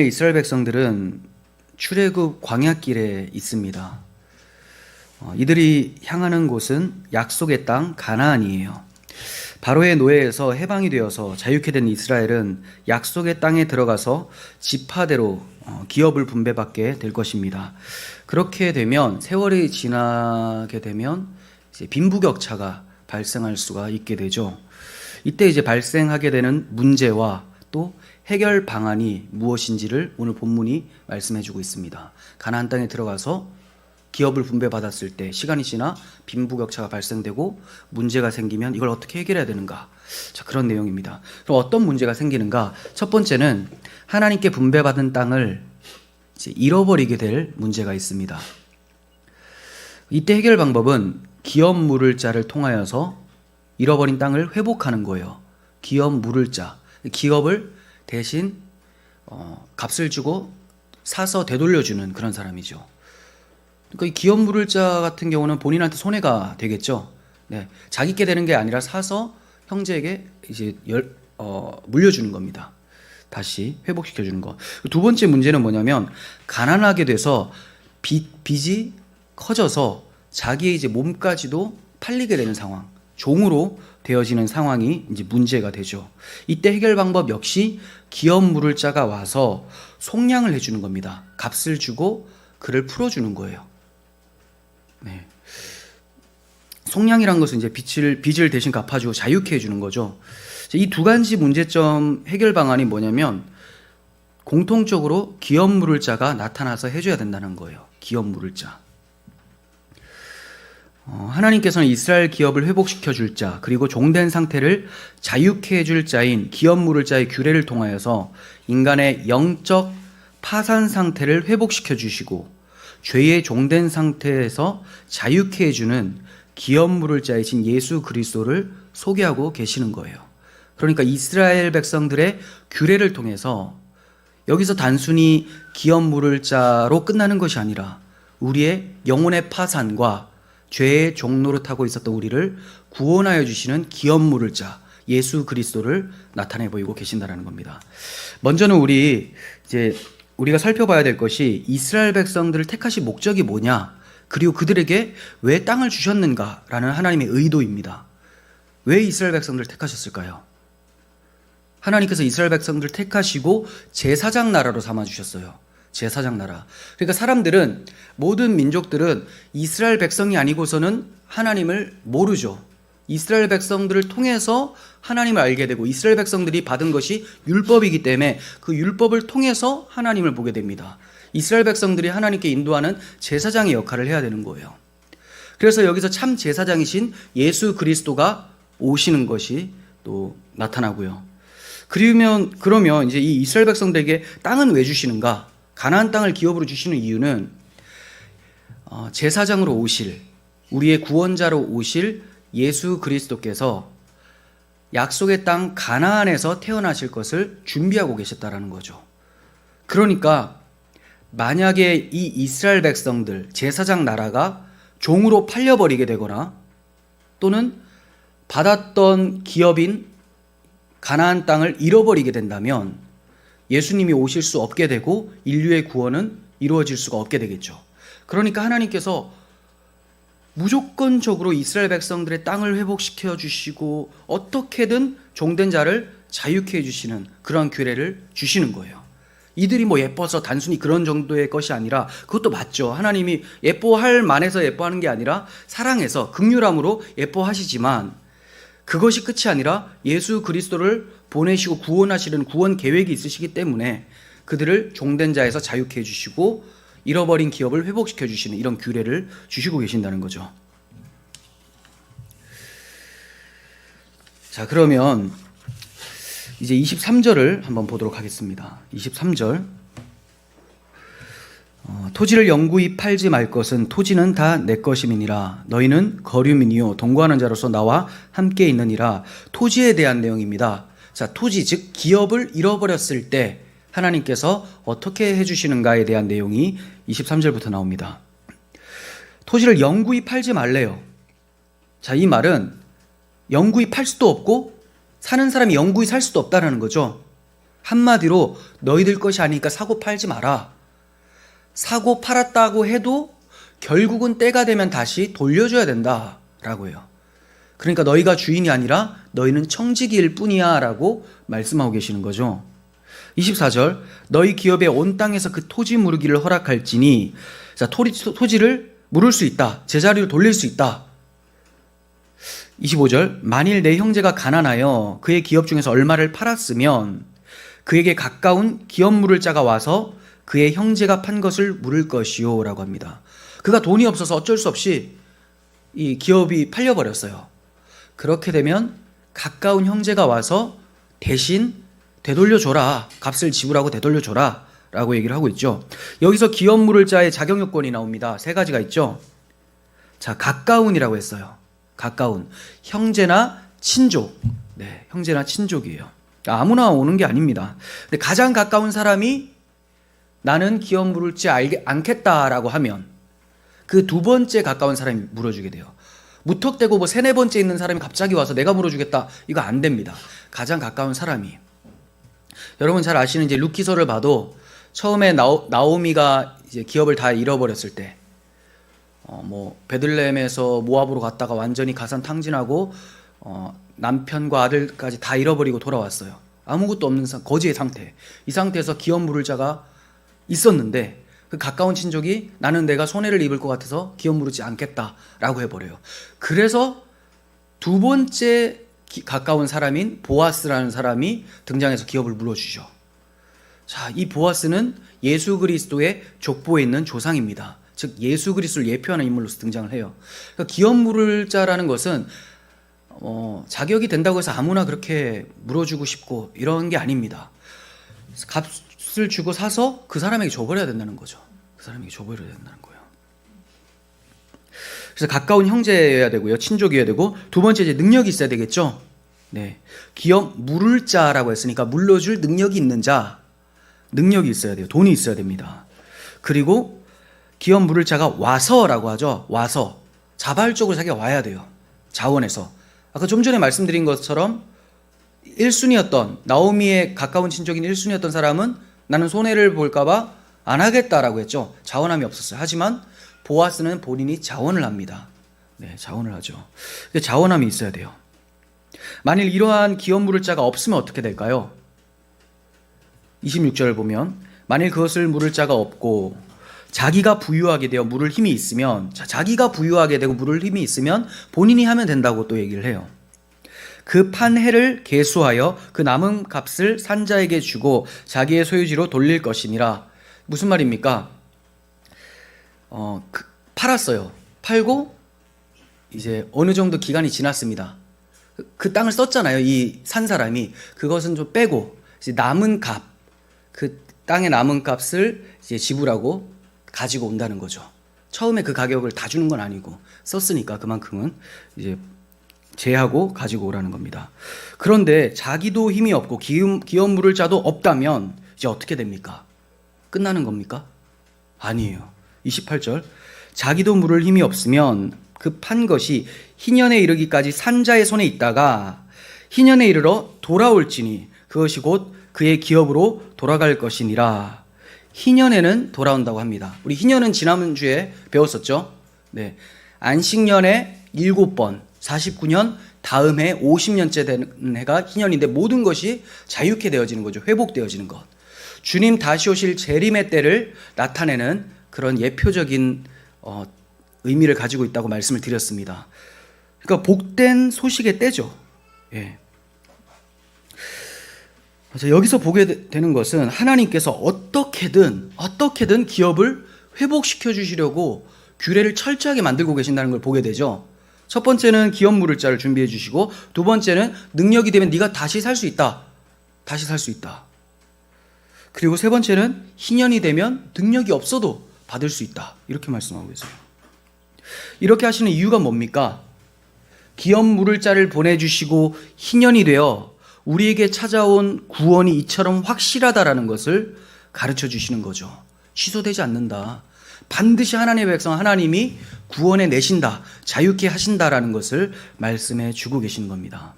이스라엘 백성들은 출애굽 광야길에 있습니다. 이들이 향하는 곳은 약속의 땅 가나안이에요. 바로의 노예에서 해방이 되어서 자유케 된 이스라엘은 약속의 땅에 들어가서 지파대로 기업을 분배받게 될 것입니다. 그렇게 되면 세월이 지나게 되면 이제 빈부격차가 발생할 수가 있게 되죠. 이때 이제 발생하게 되는 문제와 또 해결 방안이 무엇인지를 오늘 본문이 말씀해주고 있습니다. 가나안 땅에 들어가서 기업을 분배받았을 때 시간이 지나 빈부격차가 발생되고 문제가 생기면 이걸 어떻게 해결해야 되는가? 자, 그런 내용입니다. 그럼 어떤 문제가 생기는가? 첫 번째는 하나님께 분배받은 땅을 이제 잃어버리게 될 문제가 있습니다. 이때 해결 방법은 기업 물을 자를 통하여서 잃어버린 땅을 회복하는 거예요. 기업 물을 자, 기업을 대신 값을 주고 사서 되돌려주는 그런 사람이죠. 그러니까 이 기업 물을 자 같은 경우는 본인한테 손해가 되겠죠. 네, 자기께 되는 게 아니라 사서 형제에게 이제 물려주는 겁니다. 다시 회복시켜 주는 거. 두 번째 문제는 뭐냐면 가난하게 돼서 빚이 커져서 자기의 이제 몸까지도 팔리게 되는 상황, 종으로 되어지는 상황이 이제 문제가 되죠. 이때 해결 방법 역시 기업 물을 자가 와서 속량을 해주는 겁니다. 값을 주고 그를 풀어주는 거예요. 네. 속량이란 것은 이제 빚을 대신 갚아주고 자유케 해주는 거죠. 이 두 가지 문제점 해결 방안이 뭐냐면 공통적으로 기업 물을 자가 나타나서 해줘야 된다는 거예요. 기업 물을 자. 하나님께서는 이스라엘 기업을 회복시켜 줄 자, 그리고 종된 상태를 자유케 해줄 자인 기업 물을 자의 규례를 통하여서 인간의 영적 파산 상태를 회복시켜 주시고 죄의 종된 상태에서 자유케 해주는 기업 물을 자이신 예수 그리스도를 소개하고 계시는 거예요. 그러니까 이스라엘 백성들의 규례를 통해서 여기서 단순히 기업 물을 자로 끝나는 것이 아니라 우리의 영혼의 파산과 죄의 종노릇하고 있었던 우리를 구원하여 주시는 기업 물을 자 예수 그리스도를 나타내 보이고 계신다라는 겁니다. 먼저는 우리가 살펴봐야 될 것이 이스라엘 백성들을 택하신 목적이 뭐냐, 그리고 그들에게 왜 땅을 주셨는가라는 하나님의 의도입니다. 왜 이스라엘 백성들을 택하셨을까요? 하나님께서 이스라엘 백성들을 택하시고 제사장 나라로 삼아주셨어요. 제사장 나라. 그러니까 사람들은, 모든 민족들은 이스라엘 백성이 아니고서는 하나님을 모르죠. 이스라엘 백성들을 통해서 하나님을 알게 되고 이스라엘 백성들이 받은 것이 율법이기 때문에 그 율법을 통해서 하나님을 보게 됩니다. 이스라엘 백성들이 하나님께 인도하는 제사장의 역할을 해야 되는 거예요. 그래서 여기서 참 제사장이신 예수 그리스도가 오시는 것이 또 나타나고요. 그러면 이제 이 이스라엘 백성들에게 땅은 왜 주시는가? 가나안 땅을 기업으로 주시는 이유는 제사장으로 오실, 우리의 구원자로 오실 예수 그리스도께서 약속의 땅 가나안에서 태어나실 것을 준비하고 계셨다라는 거죠. 그러니까 만약에 이 이스라엘 백성들, 제사장 나라가 종으로 팔려버리게 되거나 또는 받았던 기업인 가나안 땅을 잃어버리게 된다면 예수님이 오실 수 없게 되고 인류의 구원은 이루어질 수가 없게 되겠죠. 그러니까 하나님께서 무조건적으로 이스라엘 백성들의 땅을 회복시켜 주시고 어떻게든 종된 자를 자유케 해주시는 그런 규례를 주시는 거예요. 이들이 예뻐서 단순히 그런 정도의 것이 아니라, 그것도 맞죠. 하나님이 예뻐할 만해서 예뻐하는 게 아니라 사랑해서 긍휼함으로 예뻐하시지만 그것이 끝이 아니라 예수 그리스도를 보내시고 구원하시는 구원 계획이 있으시기 때문에 그들을 종된 자에서 자유케 해주시고 잃어버린 기업을 회복시켜 주시는 이런 규례를 주시고 계신다는 거죠. 자, 그러면 이제 23절을 한번 보도록 하겠습니다. 23절. 토지를 영구히 팔지 말 것은 토지는 다 내 것임이니라. 너희는 거류민이요 동거하는 자로서 나와 함께 있느니라. 토지에 대한 내용입니다. 자, 토지 즉 기업을 잃어버렸을 때 하나님께서 어떻게 해주시는가에 대한 내용이 23절부터 나옵니다. 토지를 영구히 팔지 말래요. 자, 이 말은 영구히 팔 수도 없고 사는 사람이 영구히 살 수도 없다는 거죠. 한마디로 너희들 것이 아니니까 사고 팔지 마라. 사고 팔았다고 해도 결국은 때가 되면 다시 돌려줘야 된다라고 해요. 그러니까 너희가 주인이 아니라 너희는 청지기일 뿐이야 라고 말씀하고 계시는 거죠. 24절, 너희 기업에 온 땅에서 그 토지 무르기를 허락할지니, 자, 토지를 물을 수 있다. 제자리로 돌릴 수 있다. 25절, 만일 내 형제가 가난하여 그의 기업 중에서 얼마를 팔았으면 그에게 가까운 기업 물을 자가 와서 그의 형제가 판 것을 물을 것이요 라고 합니다. 그가 돈이 없어서 어쩔 수 없이 이 기업이 팔려버렸어요. 그렇게 되면 가까운 형제가 와서 대신 되돌려줘라, 값을 지불하고 되돌려줘라 라고 얘기를 하고 있죠. 여기서 기업 물을 자의 자격 요건이 나옵니다. 세 가지가 있죠. 자, 가까운이라고 했어요. 가까운, 형제나 친족. 네, 형제나 친족이에요. 아무나 오는 게 아닙니다. 근데 가장 가까운 사람이 나는 기업 물을 줄 않겠다라고 하면 그 두 번째 가까운 사람이 물어주게 돼요. 무턱대고 뭐 세네 번째 있는 사람이 갑자기 와서 내가 물어주겠다, 이거 안 됩니다. 가장 가까운 사람이. 여러분 잘 아시는 이제 룻기서를 봐도 처음에 나오미가 이제 기업을 다 잃어버렸을 때, 베들레헴에서 모압으로 갔다가 완전히 가산탕진하고 남편과 아들까지 다 잃어버리고 돌아왔어요. 아무것도 없는 거지의 상태. 이 상태에서 기업 물을 자가 있었는데 그 가까운 친족이 나는 내가 손해를 입을 것 같아서 기업 물지 않겠다라고 해버려요. 그래서 두 번째 가까운 사람인 보아스라는 사람이 등장해서 기업을 물어주죠. 자, 이 보아스는 예수 그리스도의 족보에 있는 조상입니다. 즉 예수 그리스도를 예표하는 인물로서 등장을 해요. 그러니까 기업 물을 자라는 것은 자격이 된다고 해서 아무나 그렇게 물어주고 싶고 이런 게 아닙니다. 값을 주고 사서 그 사람에게 줘버려야 된다는 거죠. 그 사람에게 줘버려야 된다는 거예요. 그래서 가까운 형제여야 되고요, 친족이어야 되고, 두 번째 이제 능력이 있어야 되겠죠. 네, 기업 물을 자라고 했으니까 물러줄 능력이 있는 자, 능력이 있어야 돼요. 돈이 있어야 됩니다. 그리고 기업 물을 자가 와서라고 하죠. 와서 자발적으로 자기가 와야 돼요. 자원해서. 아까 좀 전에 말씀드린 것처럼 1순위였던 나오미의 가까운 친족인 1순위였던 사람은 나는 손해를 볼까봐 안 하겠다라고 했죠. 자원함이 없었어요. 하지만 보아스는 본인이 자원을 합니다. 네, 자원을 하죠. 자원함이 있어야 돼요. 만일 이러한 기업 물을 자가 없으면 어떻게 될까요? 26절을 보면 만일 그것을 물을 자가 없고 자기가 부유하게 되어 물을 힘이 있으면, 자, 자기가 부유하게 되고 물을 힘이 있으면 본인이 하면 된다고 또 얘기를 해요. 그 판 해를 계수하여 그 남은 값을 산자에게 주고 자기의 소유지로 돌릴 것이니라. 무슨 말입니까? 팔았어요. 팔고 이제 어느 정도 기간이 지났습니다. 그 땅을 썼잖아요. 이 산 사람이. 그것은 좀 빼고 이제 남은 값, 그 땅의 남은 값을 이제 지불하고 가지고 온다는 거죠. 처음에 그 가격을 다 주는 건 아니고 썼으니까 그만큼은 이제 제하고 가지고 오라는 겁니다. 그런데 자기도 힘이 없고 기업 물을 자도 없다면 이제 어떻게 됩니까? 끝나는 겁니까? 아니에요. 28절, 자기도 물을 힘이 없으면 그 판 것이 희년에 이르기까지 산자의 손에 있다가 희년에 이르러 돌아올지니 그것이 곧 그의 기업으로 돌아갈 것이니라. 희년에는 돌아온다고 합니다. 우리 희년은 지난주에 배웠었죠. 네, 안식년에 7번, 49년 다음 해 50년째 되는 해가 희년인데 모든 것이 자유케 되어지는 거죠. 회복되어지는 것. 주님 다시 오실 재림의 때를 나타내는 그런 예표적인 의미를 가지고 있다고 말씀을 드렸습니다. 그러니까 복된 소식의 때죠. 예. 여기서 보게 되는 것은 하나님께서 어떻게든 기업을 회복시켜 주시려고 규례를 철저하게 만들고 계신다는 걸 보게 되죠. 첫 번째는 기업 물을 자를 준비해 주시고, 두 번째는 능력이 되면 네가 다시 살 수 있다. 다시 살 수 있다. 그리고 세 번째는 희년이 되면 능력이 없어도 받을 수 있다. 이렇게 말씀하고 계세요. 이렇게 하시는 이유가 뭡니까? 기업 물을 자를 보내주시고 희년이 되어 우리에게 찾아온 구원이 이처럼 확실하다라는 것을 가르쳐 주시는 거죠. 취소되지 않는다. 반드시 하나님의 백성 하나님이 구원해 내신다, 자유케 하신다라는 것을 말씀해 주고 계시는 겁니다.